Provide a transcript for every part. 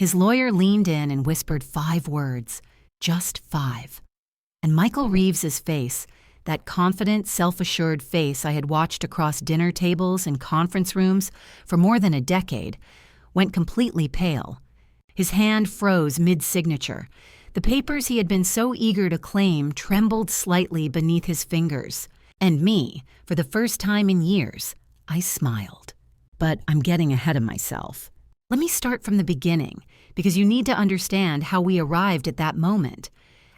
His lawyer leaned in and whispered 5 words, just 5. And Michael Reeves's face, that confident, self-assured face I had watched across dinner tables and conference rooms for more than a decade, went completely pale. His hand froze mid-signature. The papers he had been so eager to claim trembled slightly beneath his fingers. And me, for the first time in years, I smiled. But I'm getting ahead of myself. Let me start from the beginning, because you need to understand how we arrived at that moment.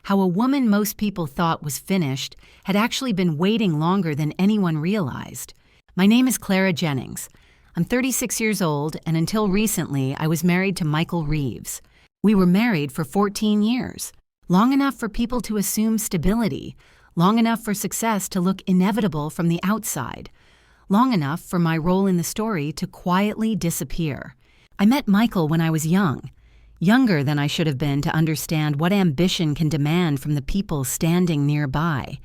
How a woman most people thought was finished had actually been waiting longer than anyone realized. My name is Clara Jennings. I'm 36 years old, and until recently, I was married to Michael Reeves. We were married for 14 years, long enough for people to assume stability, long enough for success to look inevitable from the outside, long enough for my role in the story to quietly disappear. I met Michael when I was young, younger than I should have been to understand what ambition can demand from the people standing nearby.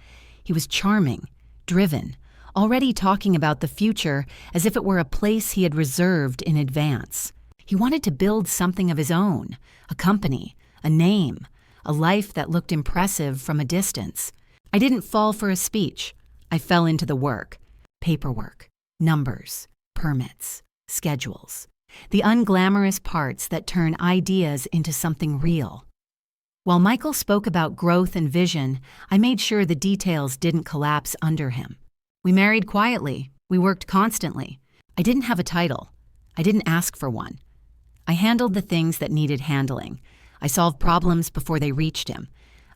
He was charming, driven, already talking about the future as if it were a place he had reserved in advance. He wanted to build something of his own, a company, a name, a life that looked impressive from a distance. I didn't fall for a speech. I fell into the work. Paperwork, numbers, permits, schedules. The unglamorous parts that turn ideas into something real. While Michael spoke about growth and vision, I made sure the details didn't collapse under him. We married quietly. We worked constantly. I didn't have a title. I didn't ask for one. I handled the things that needed handling. I solved problems before they reached him.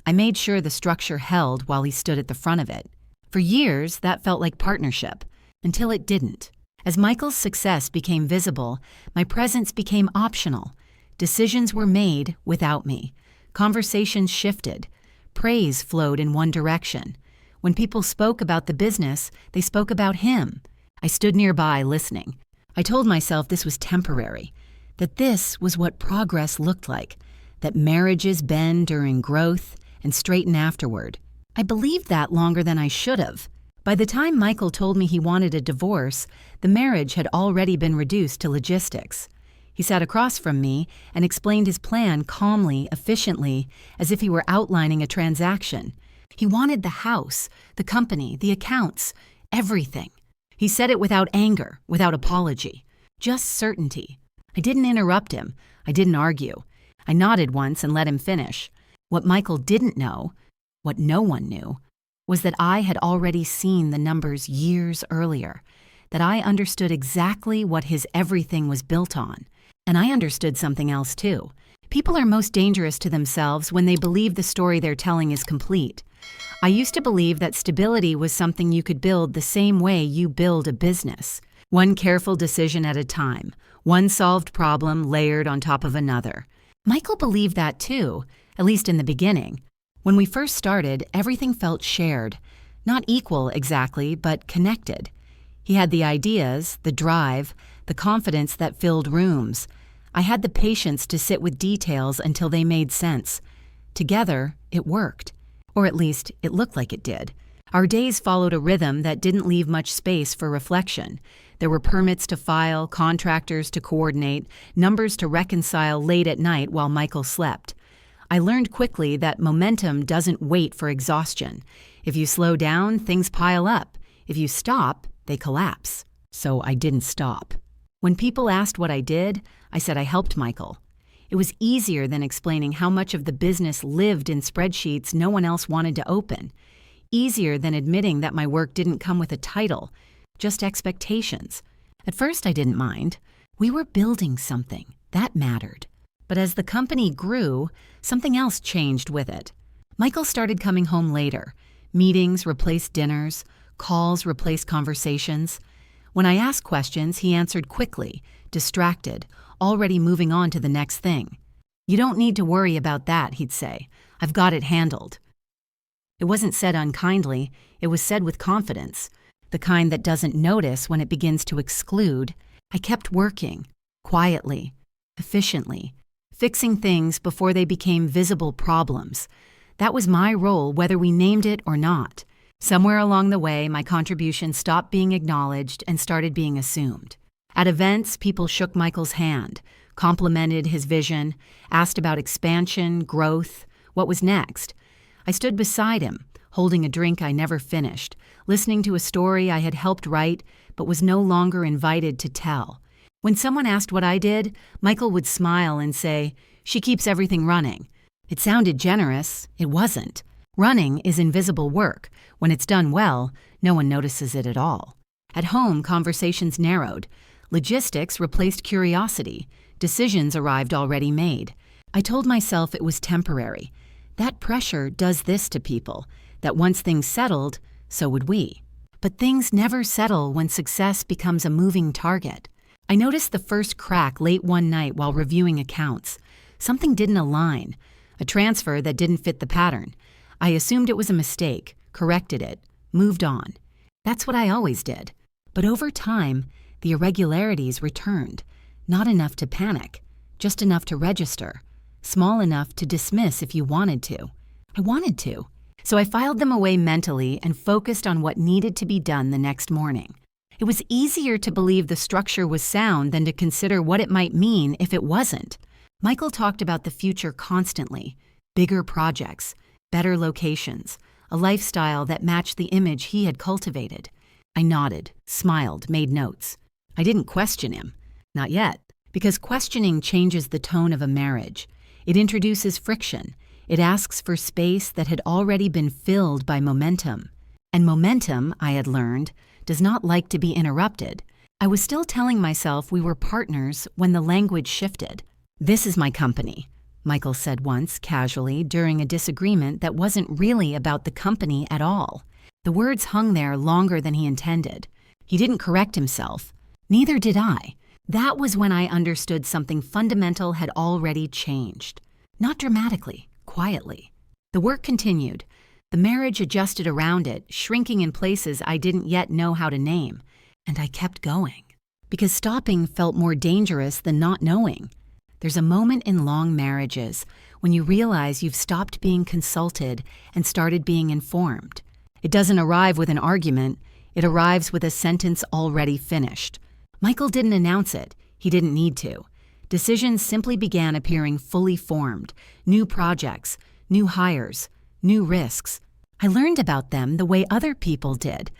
I made sure the structure held while he stood at the front of it. For years, that felt like partnership, until it didn't. As Michael's success became visible, my presence became optional. Decisions were made without me. Conversations shifted. Praise flowed in one direction. When people spoke about the business, they spoke about him. I stood nearby listening. I told myself this was temporary, that this was what progress looked like, that marriages bend during growth and straighten afterward. I believed that longer than I should have. By the time Michael told me he wanted a divorce, the marriage had already been reduced to logistics. He sat across from me and explained his plan calmly, efficiently, as if he were outlining a transaction. He wanted the house, the company, the accounts, everything. He said it without anger, without apology, just certainty. I didn't interrupt him. I didn't argue. I nodded once and let him finish. What Michael didn't know, what no one knew, was that I had already seen the numbers years earlier, that I understood exactly what his everything was built on. And I understood something else too. People are most dangerous to themselves when they believe the story they're telling is complete. I used to believe that stability was something you could build the same way you build a business. One careful decision at a time, one solved problem layered on top of another. Michael believed that too, at least in the beginning. When we first started, everything felt shared. Not equal exactly, but connected. He had the ideas, the drive, the confidence that filled rooms. I had the patience to sit with details until they made sense. Together, it worked. Or at least, it looked like it did. Our days followed a rhythm that didn't leave much space for reflection. There were permits to file, contractors to coordinate, numbers to reconcile late at night while Michael slept. I learned quickly that momentum doesn't wait for exhaustion. If you slow down, things pile up. If you stop, they collapse. So I didn't stop. When people asked what I did, I said I helped Michael. It was easier than explaining how much of the business lived in spreadsheets no one else wanted to open. Easier than admitting that my work didn't come with a title, just expectations. At first I didn't mind. We were building something. That mattered. But as the company grew, something else changed with it. Michael started coming home later. Meetings replaced dinners. Calls replaced conversations. When I asked questions, he answered quickly, distracted, already moving on to the next thing. "You don't need to worry about that," he'd say. "I've got it handled." It wasn't said unkindly. It was said with confidence, the kind that doesn't notice when it begins to exclude. I kept working, quietly, efficiently, fixing things before they became visible problems. That was my role, whether we named it or not. Somewhere along the way, my contribution stopped being acknowledged and started being assumed. At events, people shook Michael's hand, complimented his vision, asked about expansion, growth, what was next. I stood beside him, holding a drink I never finished, listening to a story I had helped write but was no longer invited to tell. When someone asked what I did, Michael would smile and say, "She keeps everything running." It sounded generous. It wasn't. Running is invisible work. When it's done well, no one notices it at all. At home, conversations narrowed. Logistics replaced curiosity. Decisions arrived already made. I told myself it was temporary. That pressure does this to people, that once things settled, so would we. But things never settle when success becomes a moving target. I noticed the first crack late one night while reviewing accounts. Something didn't align. A transfer that didn't fit the pattern. I assumed it was a mistake, corrected it, moved on. That's what I always did. But over time, the irregularities returned. Not enough to panic, just enough to register. Small enough to dismiss if you wanted to. I wanted to. So I filed them away mentally and focused on what needed to be done the next morning. It was easier to believe the structure was sound than to consider what it might mean if it wasn't. Michael talked about the future constantly. Bigger projects, better locations, a lifestyle that matched the image he had cultivated. I nodded, smiled, made notes. I didn't question him. Not yet, because questioning changes the tone of a marriage. It introduces friction. It asks for space that had already been filled by momentum. And momentum, I had learned, does not like to be interrupted. I was still telling myself we were partners when the language shifted. "This is my company," Michael said once, casually, during a disagreement that wasn't really about the company at all. The words hung there longer than he intended. He didn't correct himself. Neither did I. That was when I understood something fundamental had already changed. Not dramatically, quietly. The work continued. The marriage adjusted around it, shrinking in places I didn't yet know how to name. And I kept going. Because stopping felt more dangerous than not knowing. There's a moment in long marriages when you realize you've stopped being consulted and started being informed. It doesn't arrive with an argument. It arrives with a sentence already finished. Michael didn't announce it. He didn't need to. Decisions simply began appearing fully formed. New projects, new hires, new risks. I learned about them the way other people did,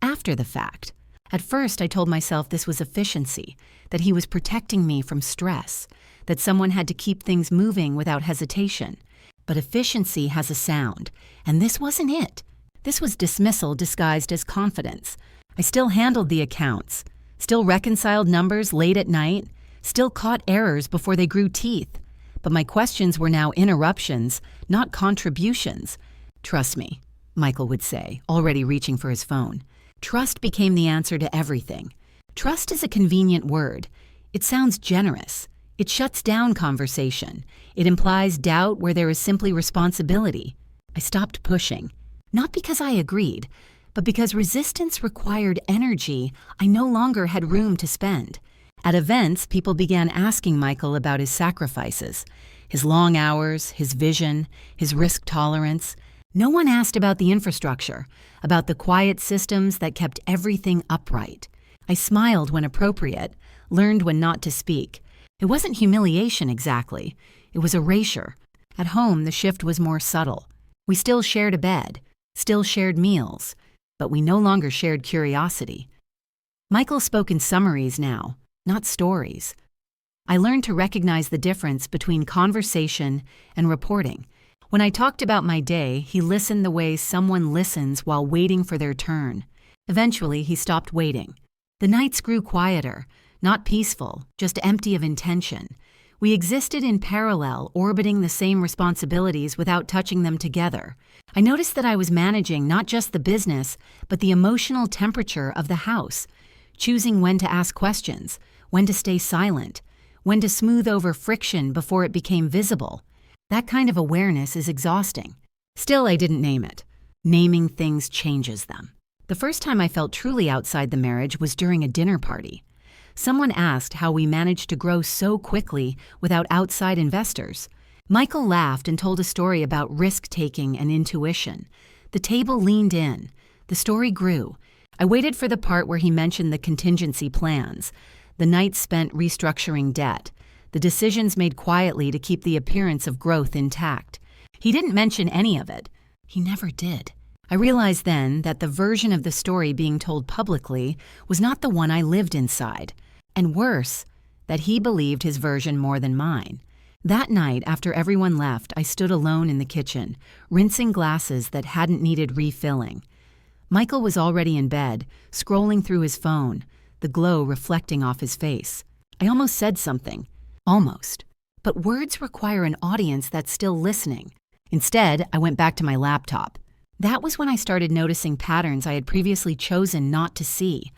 after the fact. At first, I told myself this was efficiency, that he was protecting me from stress, that someone had to keep things moving without hesitation. But efficiency has a sound, and this wasn't it. This was dismissal disguised as confidence. I still handled the accounts, still reconciled numbers late at night, still caught errors before they grew teeth. But my questions were now interruptions, not contributions. "Trust me," Michael would say, already reaching for his phone. Trust became the answer to everything. Trust is a convenient word. It sounds generous. It shuts down conversation. It implies doubt where there is simply responsibility. I stopped pushing. Not because I agreed, but because resistance required energy I no longer had room to spend. At events, people began asking Michael about his sacrifices, his long hours, his vision, his risk tolerance. No one asked about the infrastructure, about the quiet systems that kept everything upright. I smiled when appropriate, learned when not to speak. It wasn't humiliation exactly. It was erasure. At home, the shift was more subtle. We still shared a bed, still shared meals, but we no longer shared curiosity. Michael spoke in summaries now, not stories. I learned to recognize the difference between conversation and reporting. When I talked about my day, he listened the way someone listens while waiting for their turn. Eventually, he stopped waiting. The nights grew quieter, not peaceful, just empty of intention. We existed in parallel, orbiting the same responsibilities without touching them together. I noticed that I was managing not just the business, but the emotional temperature of the house, choosing when to ask questions, when to stay silent, when to smooth over friction before it became visible. That kind of awareness is exhausting. Still, I didn't name it. Naming things changes them. The first time I felt truly outside the marriage was during a dinner party. Someone asked how we managed to grow so quickly without outside investors. Michael laughed and told a story about risk-taking and intuition. The table leaned in. The story grew. I waited for the part where he mentioned the contingency plans, the nights spent restructuring debt, the decisions made quietly to keep the appearance of growth intact. He didn't mention any of it. He never did. I realized then that the version of the story being told publicly was not the one I lived inside. And worse, that he believed his version more than mine. That night, after everyone left, I stood alone in the kitchen, rinsing glasses that hadn't needed refilling. Michael was already in bed, scrolling through his phone, the glow reflecting off his face. I almost said something. Almost. But words require an audience that's still listening. Instead, I went back to my laptop. That was when I started noticing patterns I had previously chosen not to see.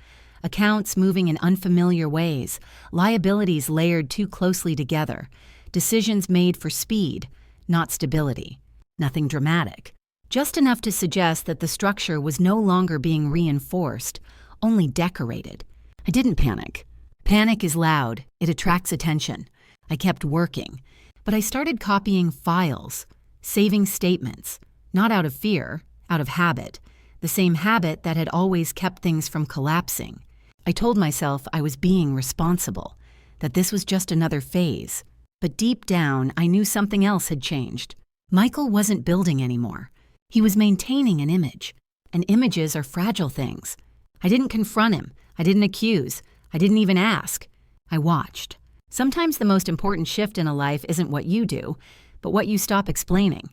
Accounts moving in unfamiliar ways, liabilities layered too closely together, decisions made for speed, not stability. Nothing dramatic. Just enough to suggest that the structure was no longer being reinforced, only decorated. I didn't panic. Panic is loud. It attracts attention. I kept working. But I started copying files, saving statements, not out of fear, out of habit, the same habit that had always kept things from collapsing. I told myself I was being responsible, that this was just another phase. But deep down, I knew something else had changed. Michael wasn't building anymore. He was maintaining an image. And images are fragile things. I didn't confront him. I didn't accuse. I didn't even ask. I watched. Sometimes the most important shift in a life isn't what you do, but what you stop explaining.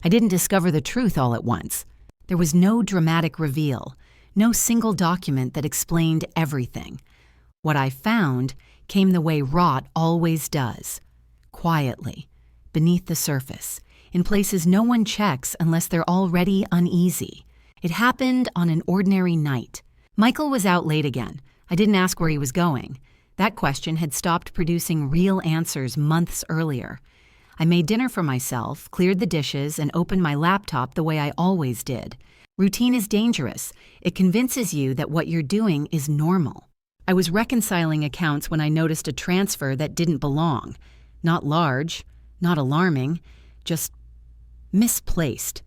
I didn't discover the truth all at once. There was no dramatic reveal, no single document that explained everything. What I found came the way rot always does. Quietly, beneath the surface, in places no one checks unless they're already uneasy. It happened on an ordinary night. Michael was out late again. I didn't ask where he was going. That question had stopped producing real answers months earlier. I made dinner for myself, cleared the dishes, and opened my laptop the way I always did. Routine is dangerous. It convinces you that what you're doing is normal. I was reconciling accounts when I noticed a transfer that didn't belong. Not large, not alarming, just misplaced.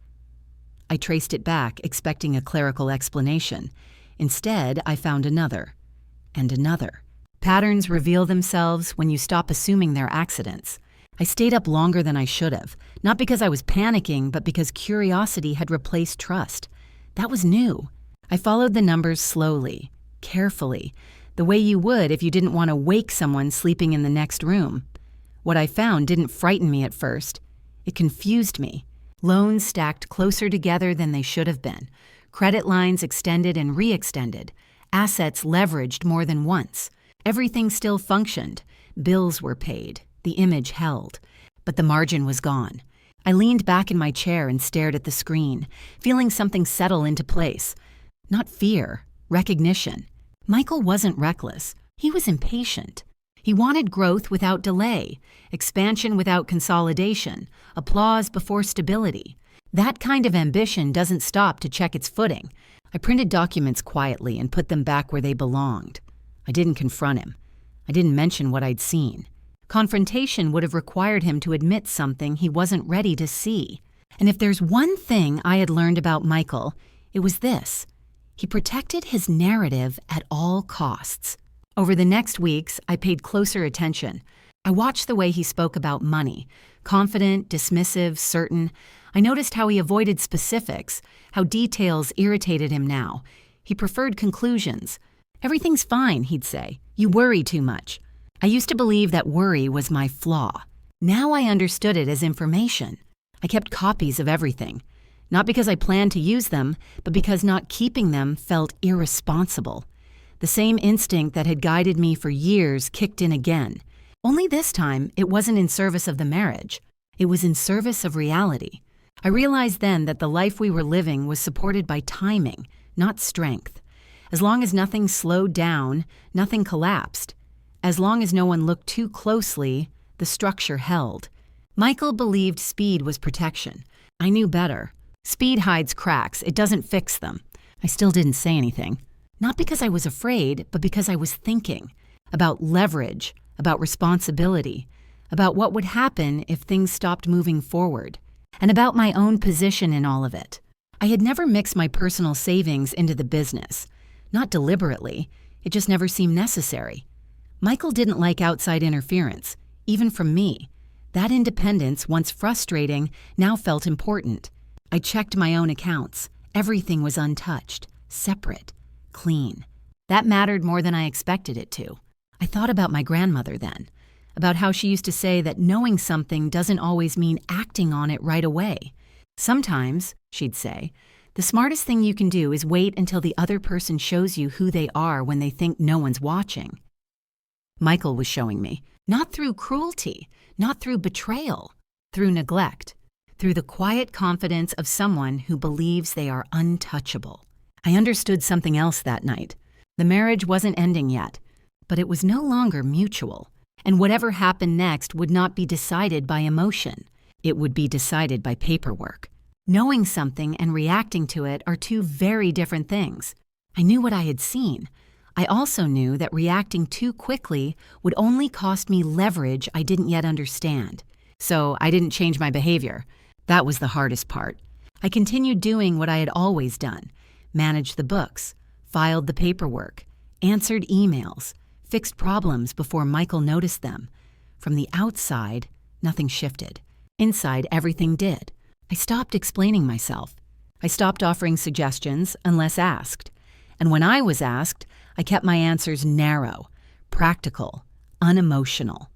I traced it back, expecting a clerical explanation. Instead, I found another, and another. Patterns reveal themselves when you stop assuming they're accidents. I stayed up longer than I should have, not because I was panicking, but because curiosity had replaced trust. That was new. I followed the numbers slowly, carefully, the way you would if you didn't want to wake someone sleeping in the next room. What I found didn't frighten me at first. It confused me. Loans stacked closer together than they should have been. Credit lines extended and re-extended. Assets leveraged more than once. Everything still functioned. Bills were paid. The image held. But the margin was gone. I leaned back in my chair and stared at the screen, feeling something settle into place. Not fear, recognition. Michael wasn't reckless. He was impatient. He wanted growth without delay, expansion without consolidation, applause before stability. That kind of ambition doesn't stop to check its footing. I printed documents quietly and put them back where they belonged. I didn't confront him. I didn't mention what I'd seen. Confrontation would have required him to admit something he wasn't ready to see. And if there's one thing I had learned about Michael, it was this. He protected his narrative at all costs. Over the next weeks, I paid closer attention. I watched the way he spoke about money. Confident, dismissive, certain. I noticed how he avoided specifics, how details irritated him now. He preferred conclusions. Everything's fine, he'd say. You worry too much. I used to believe that worry was my flaw. Now I understood it as information. I kept copies of everything. Not because I planned to use them, but because not keeping them felt irresponsible. The same instinct that had guided me for years kicked in again. Only this time, it wasn't in service of the marriage. It was in service of reality. I realized then that the life we were living was supported by timing, not strength. As long as nothing slowed down, nothing collapsed. As long as no one looked too closely, the structure held. Michael believed speed was protection. I knew better. Speed hides cracks. It doesn't fix them. I still didn't say anything. Not because I was afraid, but because I was thinking. About leverage, about responsibility, about what would happen if things stopped moving forward, and about my own position in all of it. I had never mixed my personal savings into the business. Not deliberately. It just never seemed necessary. Michael didn't like outside interference. even from me. That independence, once frustrating, now felt important. I checked my own accounts. Everything was untouched, separate, clean. That mattered more than I expected it to. I thought about my grandmother then, about how she used to say that knowing something doesn't always mean acting on it right away. Sometimes, she'd say, the smartest thing you can do is wait until the other person shows you who they are when they think no one's watching. Michael was showing me, not through cruelty, not through betrayal, through neglect, through the quiet confidence of someone who believes they are untouchable. I understood something else that night. The marriage wasn't ending yet, but it was no longer mutual, and whatever happened next would not be decided by emotion. It would be decided by paperwork. Knowing something and reacting to it are two very different things. I knew what I had seen. I also knew that reacting too quickly would only cost me leverage I didn't yet understand. So I didn't change my behavior. That was the hardest part. I continued doing what I had always done: managed the books, filed the paperwork, answered emails, fixed problems before Michael noticed them. From the outside, nothing shifted. Inside, everything did. I stopped explaining myself. I stopped offering suggestions unless asked. And when I was asked, I kept my answers narrow, practical, unemotional.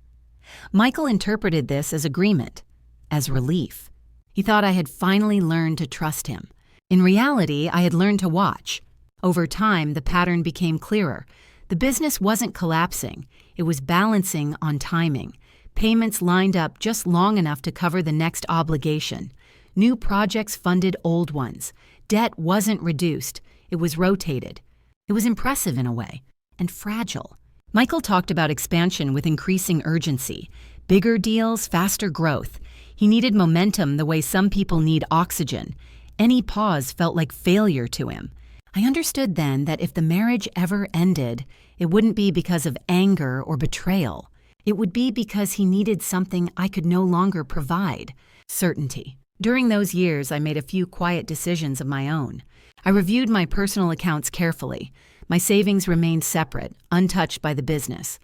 Michael interpreted this as agreement, as relief. He thought I had finally learned to trust him. In reality, I had learned to watch. Over time, the pattern became clearer. The business wasn't collapsing. It was balancing on timing. Payments lined up just long enough to cover the next obligation. New projects funded old ones. Debt wasn't reduced. It was rotated. It was impressive in a way, and fragile. Michael talked about expansion with increasing urgency. Bigger deals, faster growth. He needed momentum the way some people need oxygen. Any pause felt like failure to him. I understood then that if the marriage ever ended, it wouldn't be because of anger or betrayal. It would be because he needed something I could no longer provide: certainty. During those years, I made a few quiet decisions of my own. I reviewed my personal accounts carefully. My savings remained separate, untouched by the business.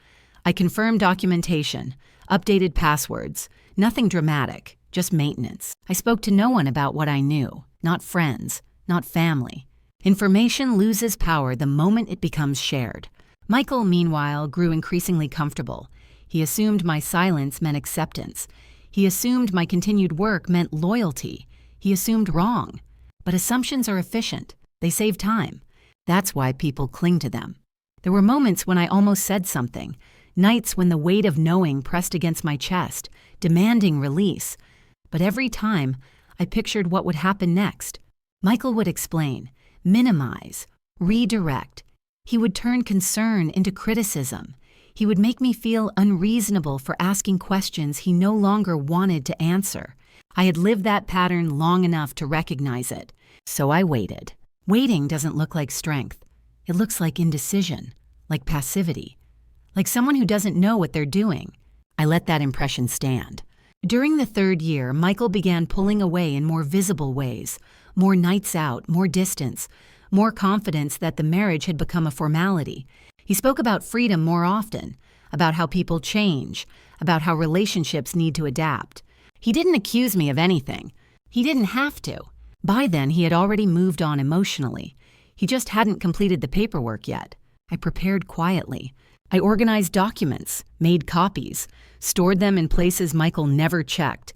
I confirmed documentation, updated passwords. Nothing dramatic, just maintenance. I spoke to no one about what I knew, not friends, not family. Information loses power the moment it becomes shared. Michael, meanwhile, grew increasingly comfortable. He assumed my silence meant acceptance. He assumed my continued work meant loyalty. He assumed wrong. But assumptions are efficient. They save time. That's why people cling to them. There were moments when I almost said something, nights when the weight of knowing pressed against my chest, demanding release. But every time, I pictured what would happen next. Michael would explain, minimize, redirect. He would turn concern into criticism. He would make me feel unreasonable for asking questions he no longer wanted to answer. I had lived that pattern long enough to recognize it. So I waited. Waiting doesn't look like strength. It looks like indecision, like passivity, like someone who doesn't know what they're doing. I let that impression stand. During the third year, Michael began pulling away in more visible ways, more nights out, more distance, more confidence that the marriage had become a formality. He spoke about freedom more often, about how people change, about how relationships need to adapt. He didn't accuse me of anything. He didn't have to. By then, he had already moved on emotionally. He just hadn't completed the paperwork yet. I prepared quietly. I organized documents, made copies, stored them in places Michael never checked.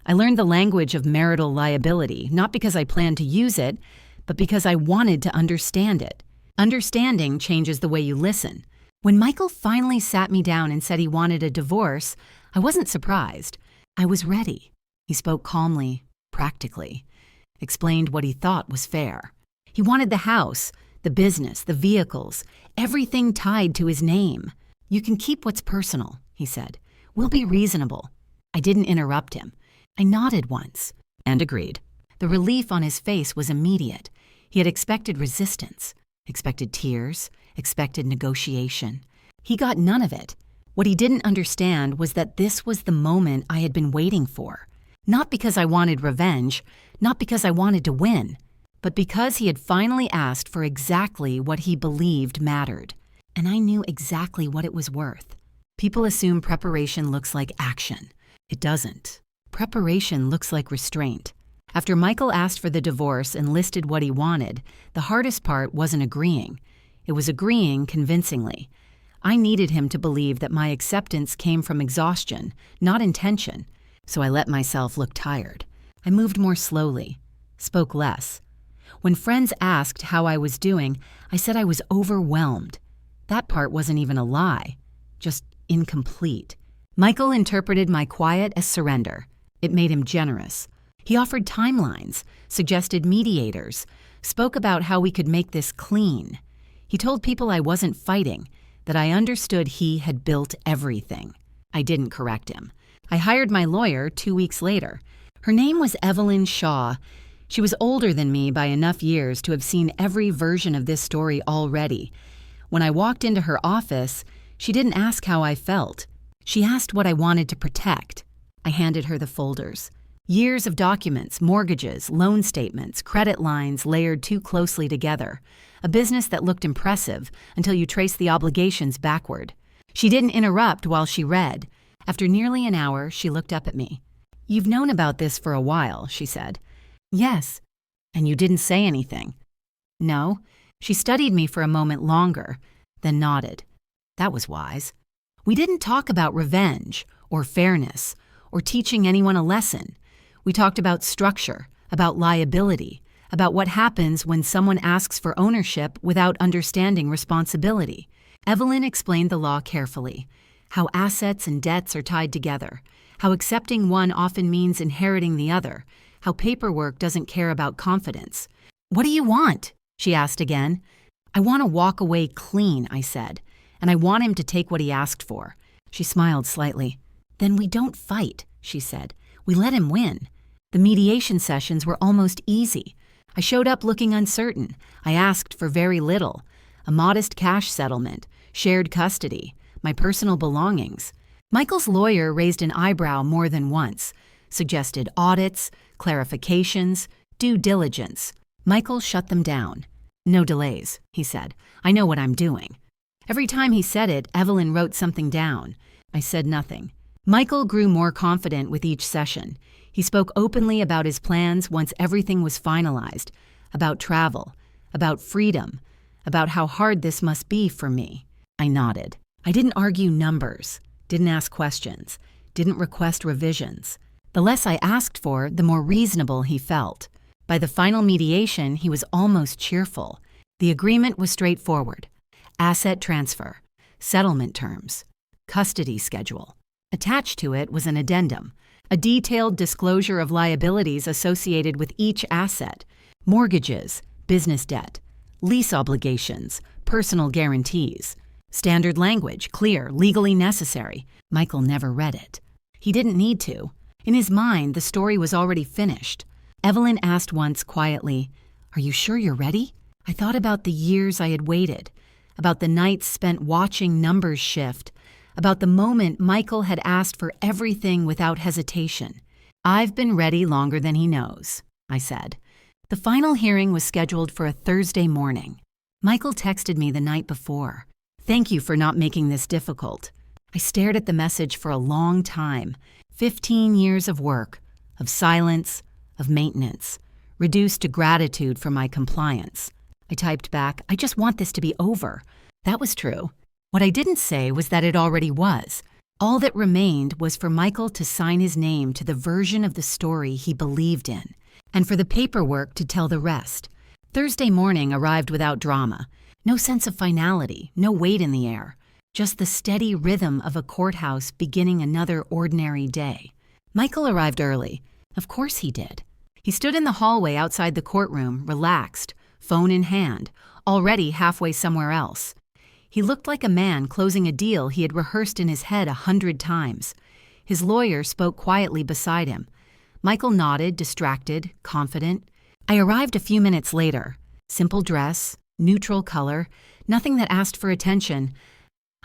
I learned the language of marital liability, not because I planned to use it, but because I wanted to understand it. Understanding changes the way you listen. When Michael finally sat me down and said he wanted a divorce, I wasn't surprised. I was ready. He spoke calmly, practically, explained what he thought was fair. He wanted the house, the business, the vehicles, everything tied to his name. "You can keep what's personal," he said. "We'll be reasonable." I didn't interrupt him. I nodded once and agreed. The relief on his face was immediate. He had expected resistance, expected tears, expected negotiation. He got none of it. What he didn't understand was that this was the moment I had been waiting for. Not because I wanted revenge, not because I wanted to win, but because he had finally asked for exactly what he believed mattered. And I knew exactly what it was worth. People assume preparation looks like action. It doesn't. Preparation looks like restraint. After Michael asked for the divorce and listed what he wanted, the hardest part wasn't agreeing. It was agreeing convincingly. I needed him to believe that my acceptance came from exhaustion, not intention, so I let myself look tired. I moved more slowly, spoke less. When friends asked how I was doing, I said I was overwhelmed. That part wasn't even a lie, just incomplete. Michael interpreted my quiet as surrender. It made him generous. He offered timelines, suggested mediators, spoke about how we could make this clean. He told people I wasn't fighting, that I understood he had built everything. I didn't correct him. I hired my lawyer 2 weeks later. Her name was Evelyn Shaw. She was older than me by enough years to have seen every version of this story already. When I walked into her office, she didn't ask how I felt. She asked what I wanted to protect. I handed her the folders. Years of documents, mortgages, loan statements, credit lines layered too closely together. A business that looked impressive until you traced the obligations backward. She didn't interrupt while she read. After nearly an hour, she looked up at me. "You've known about this for a while," she said. "Yes." "And you didn't say anything?" "No." She studied me for a moment longer, then nodded. That was wise. We didn't talk about revenge, or fairness, or teaching anyone a lesson. We talked about structure, about liability, about what happens when someone asks for ownership without understanding responsibility. Evelyn explained the law carefully, how assets and debts are tied together, how accepting one often means inheriting the other, how paperwork doesn't care about confidence. "What do you want?" she asked again. "I want to walk away clean," I said, "and I want him to take what he asked for." She smiled slightly. "Then we don't fight," she said. "We let him win." The mediation sessions were almost easy. I showed up looking uncertain. I asked for very little. A modest cash settlement, shared custody, my personal belongings. Michael's lawyer raised an eyebrow more than once, suggested audits, clarifications, due diligence. Michael shut them down. "No delays," he said. "I know what I'm doing." Every time he said it, Evelyn wrote something down. I said nothing. Michael grew more confident with each session. He spoke openly about his plans once everything was finalized, about travel, about freedom, about how hard this must be for me. I nodded. I didn't argue numbers, didn't ask questions, didn't request revisions. The less I asked for, the more reasonable he felt. By the final mediation, he was almost cheerful. The agreement was straightforward. Asset transfer, settlement terms, custody schedule. Attached to it was an addendum, a detailed disclosure of liabilities associated with each asset, mortgages, business debt, lease obligations, personal guarantees. Standard language, clear, legally necessary. Michael never read it. He didn't need to. In his mind, the story was already finished. Evelyn asked once quietly, "Are you sure you're ready?" I thought about the years I had waited, about the nights spent watching numbers shift, about the moment Michael had asked for everything without hesitation. "I've been ready longer than he knows," I said. The final hearing was scheduled for a Thursday morning. Michael texted me the night before. "Thank you for not making this difficult." I stared at the message for a long time. 15 years of work, of silence, of maintenance, reduced to gratitude for my compliance. I typed back, "I just want this to be over." That was true. What I didn't say was that it already was. All that remained was for Michael to sign his name to the version of the story he believed in, and for the paperwork to tell the rest. Thursday morning arrived without drama. No sense of finality, no weight in the air. Just the steady rhythm of a courthouse beginning another ordinary day. Michael arrived early. Of course he did. He stood in the hallway outside the courtroom, relaxed, phone in hand, already halfway somewhere else. He looked like a man closing a deal he had rehearsed in his head 100 times. His lawyer spoke quietly beside him. Michael nodded, distracted, confident. I arrived a few minutes later. Simple dress, neutral color, nothing that asked for attention.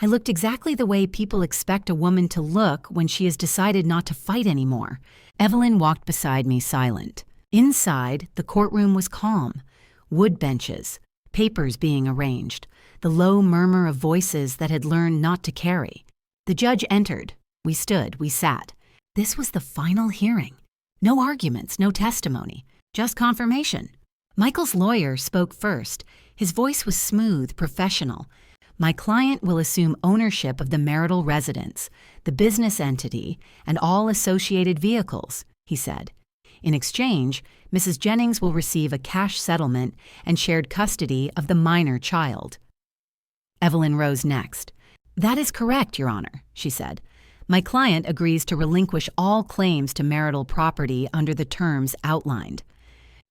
I looked exactly the way people expect a woman to look when she has decided not to fight anymore. Evelyn walked beside me, silent. Inside, the courtroom was calm. Wood benches, papers being arranged, the low murmur of voices that had learned not to carry. The judge entered. We stood, we sat. This was the final hearing. No arguments, no testimony, just confirmation. Michael's lawyer spoke first. His voice was smooth, professional. My client will assume ownership of the marital residence, the business entity, and all associated vehicles, he said. In exchange, Mrs. Jennings will receive a cash settlement and shared custody of the minor child. Evelyn rose next. That is correct, Your Honor, she said. My client agrees to relinquish all claims to marital property under the terms outlined.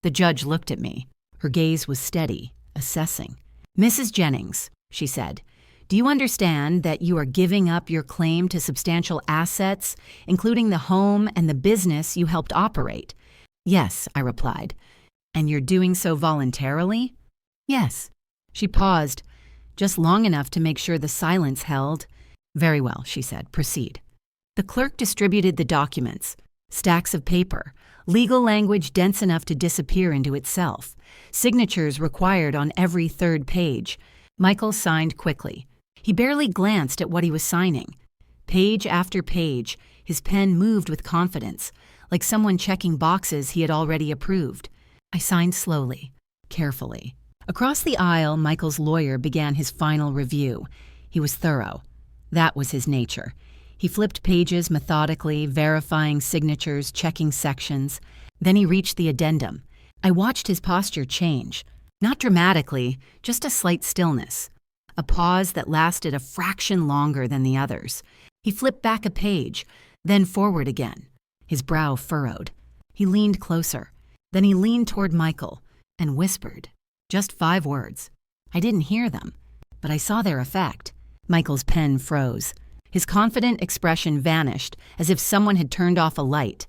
The judge looked at me. Her gaze was steady, assessing. Mrs. Jennings, she said, do you understand that you are giving up your claim to substantial assets, including the home and the business you helped operate? Yes, I replied. And you're doing so voluntarily? Yes. She paused, just long enough to make sure the silence held. Very well, she said. Proceed. The clerk distributed the documents, stacks of paper, legal language dense enough to disappear into itself, signatures required on every third page. Michael signed quickly. He barely glanced at what he was signing. Page after page, his pen moved with confidence, like someone checking boxes he had already approved. I signed slowly, carefully. Across the aisle, Michael's lawyer began his final review. He was thorough. That was his nature. He flipped pages methodically, verifying signatures, checking sections. Then he reached the addendum. I watched his posture change. Not dramatically, just a slight stillness. A pause that lasted a fraction longer than the others. He flipped back a page, then forward again. His brow furrowed. He leaned closer. Then he leaned toward Michael and whispered. Just 5 words. I didn't hear them, but I saw their effect. Michael's pen froze. His confident expression vanished, as if someone had turned off a light.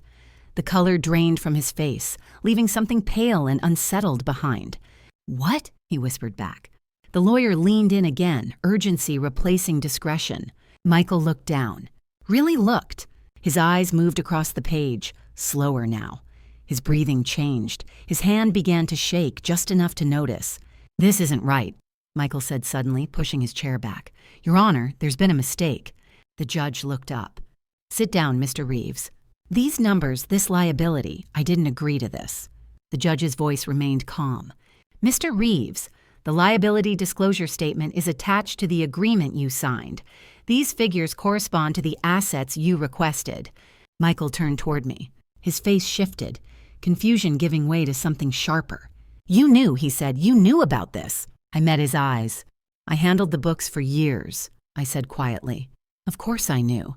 The color drained from his face, leaving something pale and unsettled behind. What? He whispered back. The lawyer leaned in again, urgency replacing discretion. Michael looked down. Really looked. His eyes moved across the page, slower now. His breathing changed. His hand began to shake just enough to notice. This isn't right, Michael said suddenly, pushing his chair back. Your Honor, there's been a mistake. The judge looked up. Sit down, Mr. Reeves. These numbers, this liability, I didn't agree to this. The judge's voice remained calm. Mr. Reeves, the liability disclosure statement is attached to the agreement you signed. These figures correspond to the assets you requested. Michael turned toward me. His face shifted, confusion giving way to something sharper. You knew, he said. You knew about this. I met his eyes. I handled the books for years, I said quietly. Of course I knew.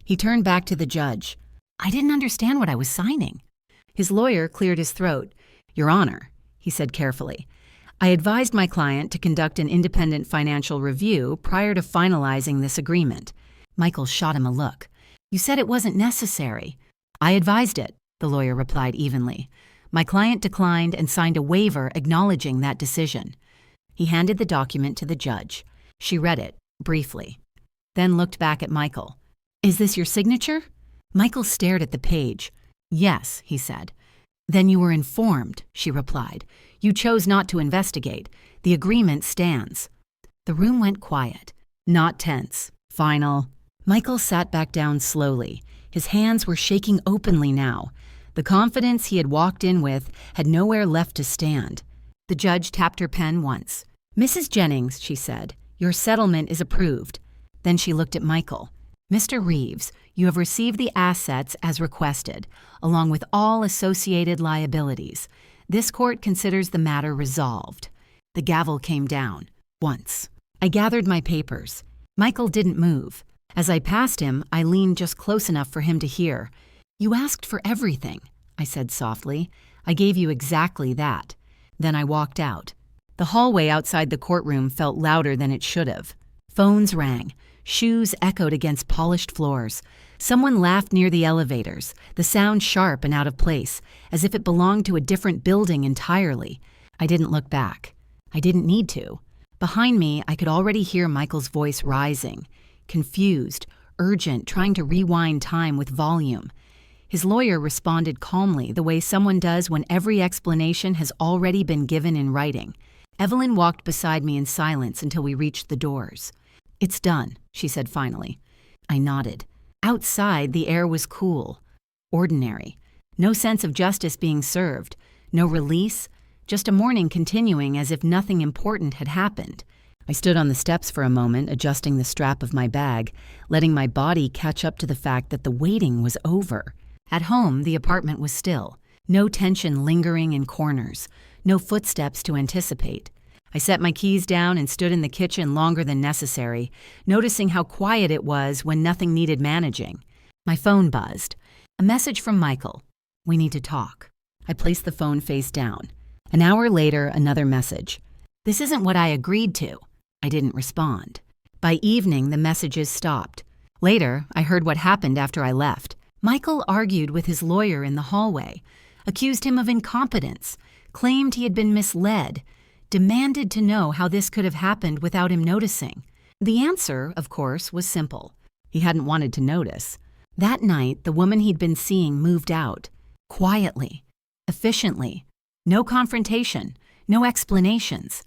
He turned back to the judge. I didn't understand what I was signing. His lawyer cleared his throat. Your Honor, he said carefully, I advised my client to conduct an independent financial review prior to finalizing this agreement. Michael shot him a look. You said it wasn't necessary. I advised it, the lawyer replied evenly. My client declined and signed a waiver acknowledging that decision. He handed the document to the judge. She read it, briefly, then looked back at Michael. Is this your signature? Michael stared at the page. Yes, he said. Then you were informed, she replied. You chose not to investigate. The agreement stands. The room went quiet, not tense. Final. Michael sat back down slowly. His hands were shaking openly now. The confidence he had walked in with had nowhere left to stand. The judge tapped her pen once. Mrs. Jennings, she said, your settlement is approved. Then she looked at Michael. Mr. Reeves, you have received the assets as requested, along with all associated liabilities. This court considers the matter resolved. The gavel came down. Once. I gathered my papers. Michael didn't move. As I passed him, I leaned just close enough for him to hear. You asked for everything, I said softly. I gave you exactly that. Then I walked out. The hallway outside the courtroom felt louder than it should have. Phones rang. Shoes echoed against polished floors. Someone laughed near the elevators, the sound sharp and out of place, as if it belonged to a different building entirely. I didn't look back. I didn't need to. Behind me, I could already hear Michael's voice rising, confused, urgent, trying to rewind time with volume. His lawyer responded calmly, the way someone does when every explanation has already been given in writing. Evelyn walked beside me in silence until we reached the doors. It's done, she said finally. I nodded. Outside, the air was cool, ordinary. No sense of justice being served, no release, just a morning continuing as if nothing important had happened. I stood on the steps for a moment, adjusting the strap of my bag, letting my body catch up to the fact that the waiting was over. At home, the apartment was still. No tension lingering in corners, no footsteps to anticipate. I set my keys down and stood in the kitchen longer than necessary, noticing how quiet it was when nothing needed managing. My phone buzzed. A message from Michael. "We need to talk." I placed the phone face down. An hour later, another message. "This isn't what I agreed to." I didn't respond. By evening, the messages stopped. Later, I heard what happened after I left. Michael argued with his lawyer in the hallway, accused him of incompetence, claimed he had been misled, demanded to know how this could have happened without him noticing. The answer, of course, was simple. He hadn't wanted to notice. That night, the woman he'd been seeing moved out. Quietly. Efficiently. No confrontation. No explanations.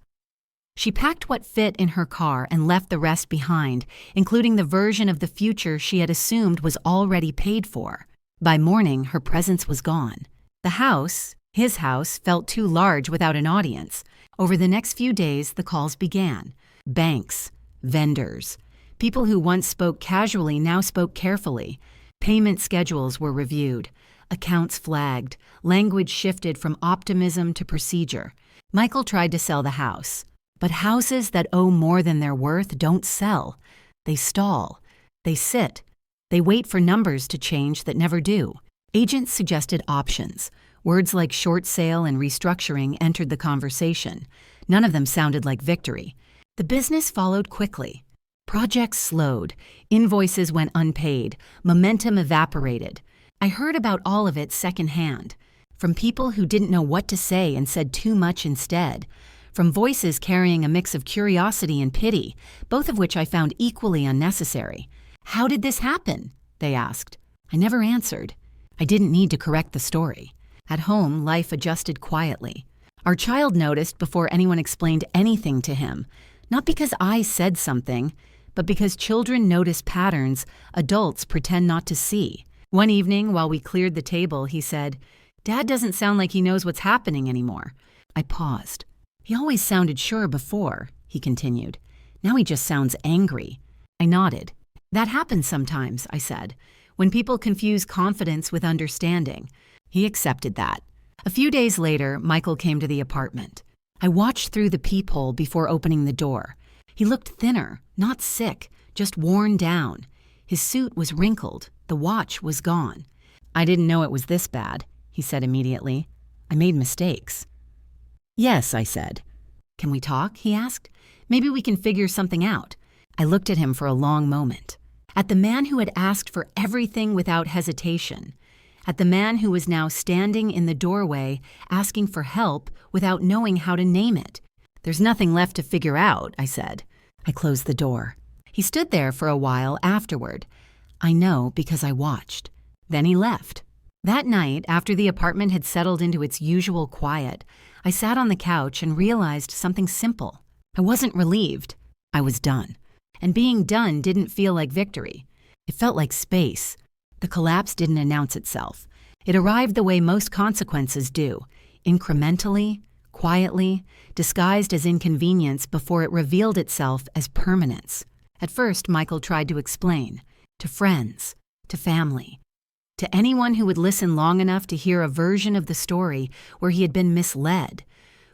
She packed what fit in her car and left the rest behind, including the version of the future she had assumed was already paid for. By morning, her presence was gone. The house, his house, felt too large without an audience. Over the next few days, the calls began. Banks, vendors. People who once spoke casually now spoke carefully. Payment schedules were reviewed. Accounts flagged. Language shifted from optimism to procedure. Michael tried to sell the house. But houses that owe more than they're worth don't sell. They stall. They sit. They wait for numbers to change that never do. Agents suggested options. Words like short sale and restructuring entered the conversation. None of them sounded like victory. The business followed quickly. Projects slowed. Invoices went unpaid. Momentum evaporated. I heard about all of it secondhand. From people who didn't know what to say and said too much instead. From voices carrying a mix of curiosity and pity, both of which I found equally unnecessary. "How did this happen?" they asked. I never answered. I didn't need to correct the story. At home, life adjusted quietly. Our child noticed before anyone explained anything to him, not because I said something, but because children notice patterns adults pretend not to see. One evening, while we cleared the table, he said, "Dad doesn't sound like he knows what's happening anymore." I paused. "He always sounded sure before," he continued. "Now he just sounds angry." I nodded. "That happens sometimes," I said, "when people confuse confidence with understanding." He accepted that. A few days later, Michael came to the apartment. I watched through the peephole before opening the door. He looked thinner, not sick, just worn down. His suit was wrinkled. The watch was gone. "I didn't know it was this bad," he said immediately. "I made mistakes." "Yes," I said. "Can we talk?" he asked. "Maybe we can figure something out." I looked at him for a long moment. At the man who had asked for everything without hesitation. At the man who was now standing in the doorway asking for help without knowing how to name it. "There's nothing left to figure out," I said. I closed the door. He stood there for a while afterward. I know because I watched. Then he left. That night, after the apartment had settled into its usual quiet, I sat on the couch and realized something simple. I wasn't relieved. I was done. And being done didn't feel like victory. It felt like space. The collapse didn't announce itself. It arrived the way most consequences do, incrementally, quietly, disguised as inconvenience before it revealed itself as permanence. At first, Michael tried to explain. To friends, to family, to anyone who would listen long enough to hear a version of the story where he had been misled,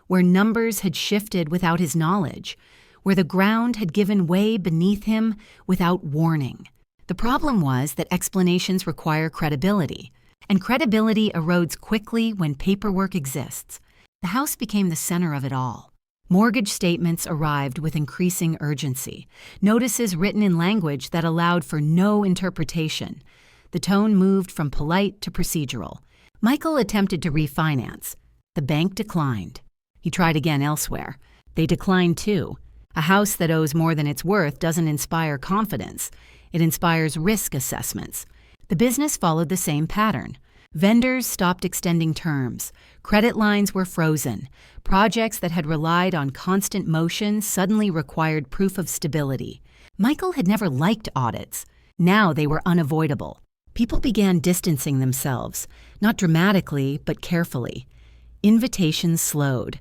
where numbers had shifted without his knowledge, where the ground had given way beneath him without warning. The problem was that explanations require credibility, and credibility erodes quickly when paperwork exists. The house became the center of it all. Mortgage statements arrived with increasing urgency, notices written in language that allowed for no interpretation. The tone moved from polite to procedural. Michael attempted to refinance. The bank declined. He tried again elsewhere. They declined too. A house that owes more than it's worth doesn't inspire confidence. It inspires risk assessments. The business followed the same pattern. Vendors stopped extending terms. Credit lines were frozen. Projects that had relied on constant motion suddenly required proof of stability. Michael had never liked audits. Now they were unavoidable. People began distancing themselves, not dramatically, but carefully. Invitations slowed.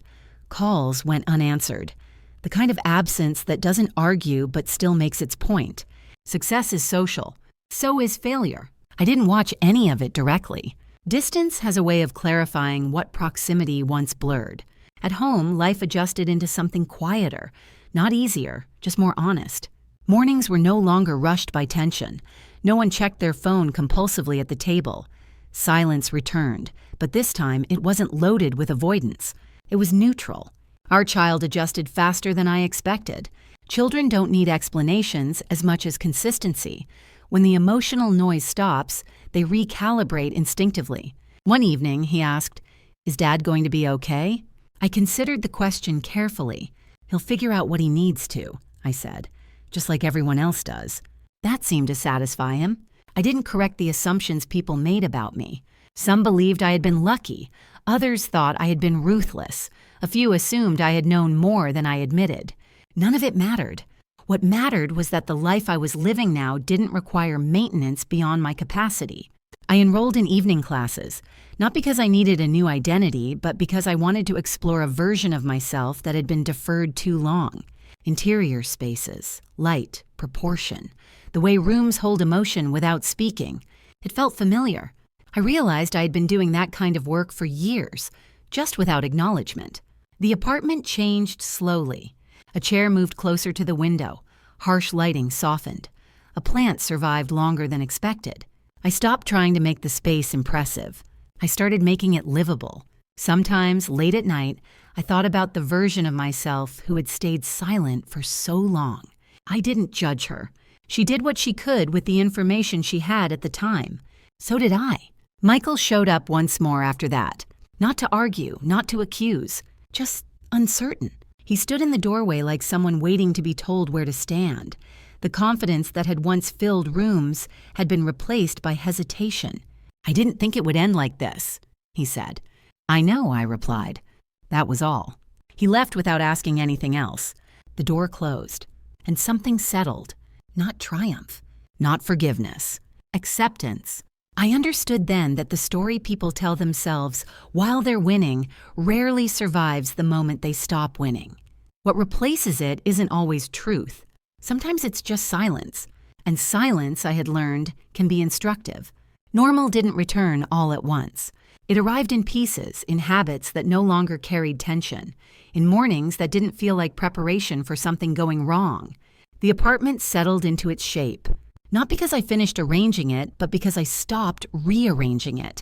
Calls went unanswered. The kind of absence that doesn't argue but still makes its point. Success is social. So is failure. I didn't watch any of it directly. Distance has a way of clarifying what proximity once blurred. At home, life adjusted into something quieter, not easier, just more honest. Mornings were no longer rushed by tension. No one checked their phone compulsively at the table. Silence returned, but this time it wasn't loaded with avoidance. It was neutral. Our child adjusted faster than I expected. Children don't need explanations as much as consistency. When the emotional noise stops, they recalibrate instinctively. One evening, he asked, "Is Dad going to be okay?" I considered the question carefully. "He'll figure out what he needs to," I said, "just like everyone else does." That seemed to satisfy him. I didn't correct the assumptions people made about me. Some believed I had been lucky. Others thought I had been ruthless. A few assumed I had known more than I admitted. None of it mattered. What mattered was that the life I was living now didn't require maintenance beyond my capacity. I enrolled in evening classes, not because I needed a new identity, but because I wanted to explore a version of myself that had been deferred too long. Interior spaces, light, proportion, the way rooms hold emotion without speaking. It felt familiar. I realized I had been doing that kind of work for years, just without acknowledgement. The apartment changed slowly. A chair moved closer to the window. Harsh lighting softened. A plant survived longer than expected. I stopped trying to make the space impressive. I started making it livable. Sometimes, late at night, I thought about the version of myself who had stayed silent for so long. I didn't judge her. She did what she could with the information she had at the time. So did I. Michael showed up once more after that. Not to argue, not to accuse, just uncertain. He stood in the doorway like someone waiting to be told where to stand. The confidence that had once filled rooms had been replaced by hesitation. "I didn't think it would end like this," he said. "I know," I replied. That was all. He left without asking anything else. The door closed, and something settled. Not triumph, not forgiveness, acceptance. I understood then that the story people tell themselves while they're winning rarely survives the moment they stop winning. What replaces it isn't always truth. Sometimes it's just silence. And silence, I had learned, can be instructive. Normal didn't return all at once. It arrived in pieces, in habits that no longer carried tension, in mornings that didn't feel like preparation for something going wrong. The apartment settled into its shape. Not because I finished arranging it, but because I stopped rearranging it.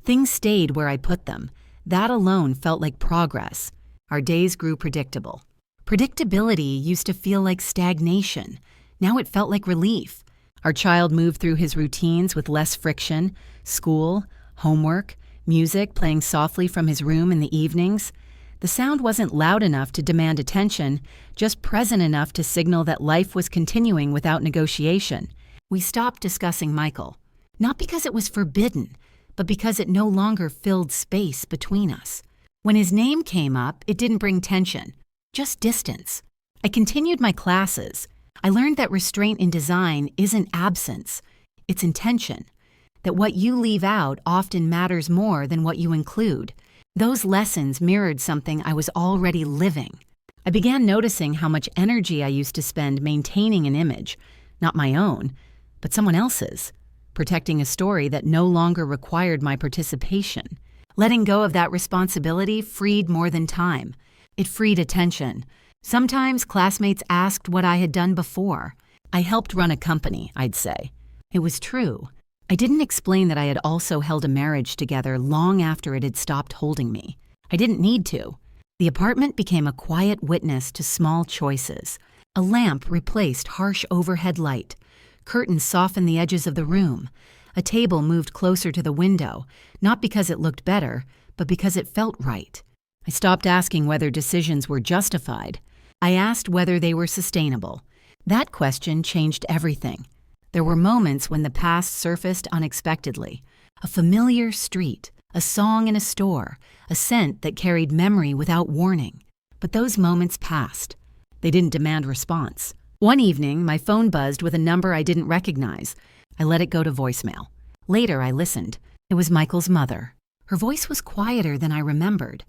Things stayed where I put them. That alone felt like progress. Our days grew predictable. Predictability used to feel like stagnation. Now it felt like relief. Our child moved through his routines with less friction: school, homework, music playing softly from his room in the evenings. The sound wasn't loud enough to demand attention, just present enough to signal that life was continuing without negotiation. We stopped discussing Michael, not because it was forbidden, but because it no longer filled space between us. When his name came up, it didn't bring tension, just distance. I continued my classes. I learned that restraint in design isn't absence, it's intention. That what you leave out often matters more than what you include. Those lessons mirrored something I was already living. I began noticing how much energy I used to spend maintaining an image, not my own, but someone else's, protecting a story that no longer required my participation. Letting go of that responsibility freed more than time. It freed attention. Sometimes classmates asked what I had done before. I helped run a company, I'd say. It was true. I didn't explain that I had also held a marriage together long after it had stopped holding me. I didn't need to. The apartment became a quiet witness to small choices. A lamp replaced harsh overhead light. Curtains softened the edges of the room. A table moved closer to the window, not because it looked better, but because it felt right. I stopped asking whether decisions were justified. I asked whether they were sustainable. That question changed everything. There were moments when the past surfaced unexpectedly. A familiar street, a song in a store, a scent that carried memory without warning. But those moments passed. They didn't demand response. One evening, my phone buzzed with a number I didn't recognize. I let it go to voicemail. Later, I listened. It was Michael's mother. Her voice was quieter than I remembered.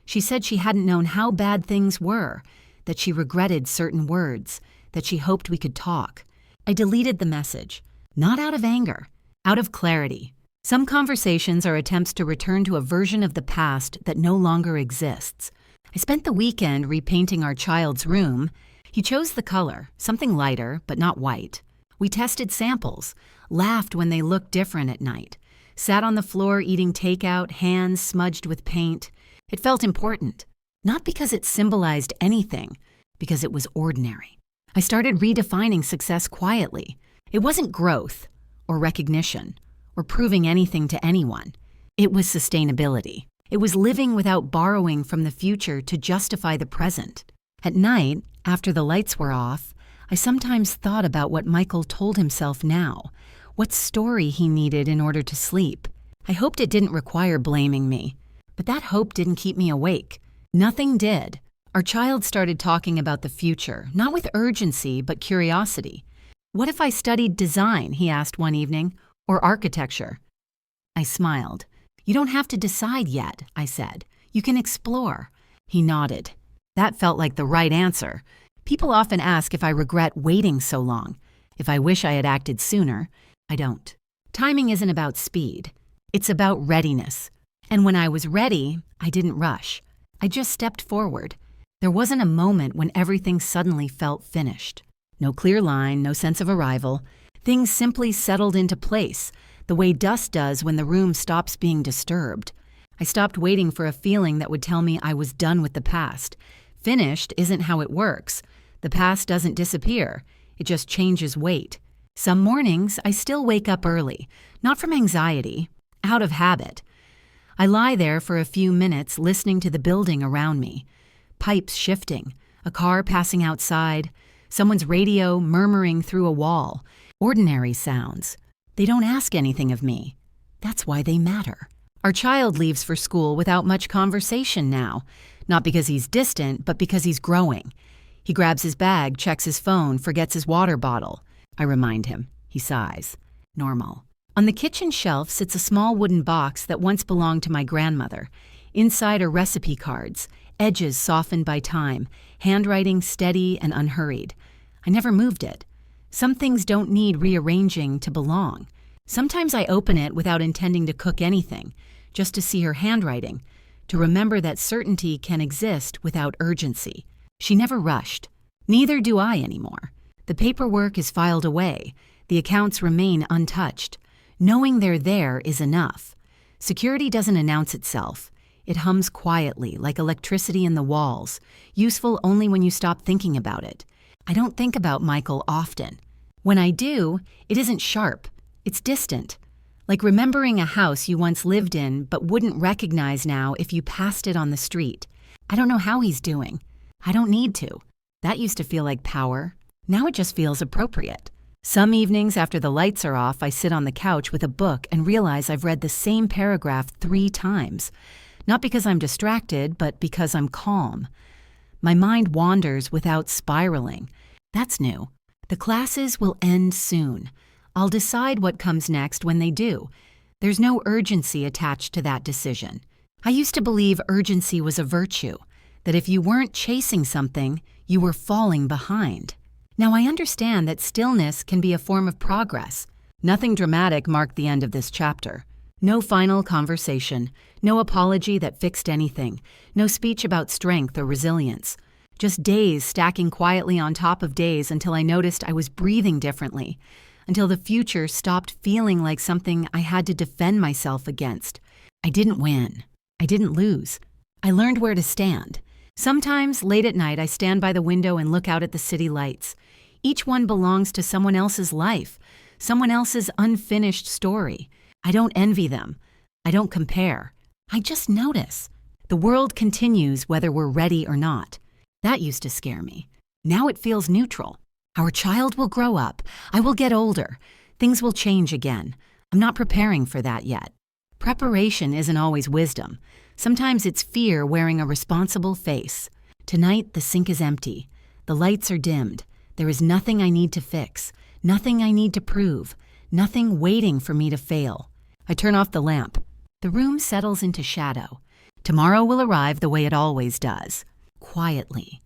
She said she hadn't known how bad things were, that she regretted certain words, that she hoped we could talk. I deleted the message, not out of anger, out of clarity. Some conversations are attempts to return to a version of the past that no longer exists. I spent the weekend repainting our child's room. He chose the color, something lighter, but not white. We tested samples, laughed when they looked different at night, sat on the floor eating takeout, hands smudged with paint. It felt important, not because it symbolized anything, because it was ordinary. I started redefining success quietly. It wasn't growth or recognition or proving anything to anyone. It was sustainability. It was living without borrowing from the future to justify the present. At night, after the lights were off, I sometimes thought about what Michael told himself now, what story he needed in order to sleep. I hoped it didn't require blaming me, but that hope didn't keep me awake. Nothing did. Our child started talking about the future, not with urgency, but curiosity. What if I studied design, he asked one evening, or architecture? I smiled. You don't have to decide yet, I said. You can explore. He nodded. That felt like the right answer. People often ask if I regret waiting so long. If I wish I had acted sooner, I don't. Timing isn't about speed. It's about readiness. And when I was ready, I didn't rush. I just stepped forward. There wasn't a moment when everything suddenly felt finished. No clear line, no sense of arrival. Things simply settled into place, the way dust does when the room stops being disturbed. I stopped waiting for a feeling that would tell me I was done with the past. Finished isn't how it works. The past doesn't disappear. It just changes weight. Some mornings, I still wake up early, not from anxiety, out of habit. I lie there for a few minutes listening to the building around me. Pipes shifting, a car passing outside, someone's radio murmuring through a wall. Ordinary sounds. They don't ask anything of me. That's why they matter. Our child leaves for school without much conversation now, not because he's distant, but because he's growing. He grabs his bag, checks his phone, forgets his water bottle. I remind him. He sighs. Normal. On the kitchen shelf sits a small wooden box that once belonged to my grandmother. Inside are recipe cards, edges softened by time, handwriting steady and unhurried. I never moved it. Some things don't need rearranging to belong. Sometimes I open it without intending to cook anything, just to see her handwriting, to remember that certainty can exist without urgency. She never rushed. Neither do I anymore. The paperwork is filed away. The accounts remain untouched. Knowing they're there is enough. Security doesn't announce itself. It hums quietly, like electricity in the walls, useful only when you stop thinking about it. I don't think about Michael often. When I do, it isn't sharp. It's distant. Like remembering a house you once lived in but wouldn't recognize now if you passed it on the street. I don't know how he's doing. I don't need to. That used to feel like power. Now it just feels appropriate. Some evenings after the lights are off, I sit on the couch with a book and realize I've read the same paragraph 3 times. Not because I'm distracted, but because I'm calm. My mind wanders without spiraling. That's new. The classes will end soon. I'll decide what comes next when they do. There's no urgency attached to that decision. I used to believe urgency was a virtue, that if you weren't chasing something, you were falling behind. Now I understand that stillness can be a form of progress. Nothing dramatic marked the end of this chapter. No final conversation, no apology that fixed anything, no speech about strength or resilience. Just days stacking quietly on top of days until I noticed I was breathing differently, until the future stopped feeling like something I had to defend myself against. I didn't win. I didn't lose. I learned where to stand. Sometimes, late at night, I stand by the window and look out at the city lights. Each one belongs to someone else's life, someone else's unfinished story. I don't envy them. I don't compare. I just notice. The world continues whether we're ready or not. That used to scare me. Now it feels neutral. Our child will grow up. I will get older. Things will change again. I'm not preparing for that yet. Preparation isn't always wisdom. Sometimes it's fear wearing a responsible face. Tonight, the sink is empty. The lights are dimmed. There is nothing I need to fix, nothing I need to prove, nothing waiting for me to fail. I turn off the lamp. The room settles into shadow. Tomorrow will arrive the way it always does, quietly,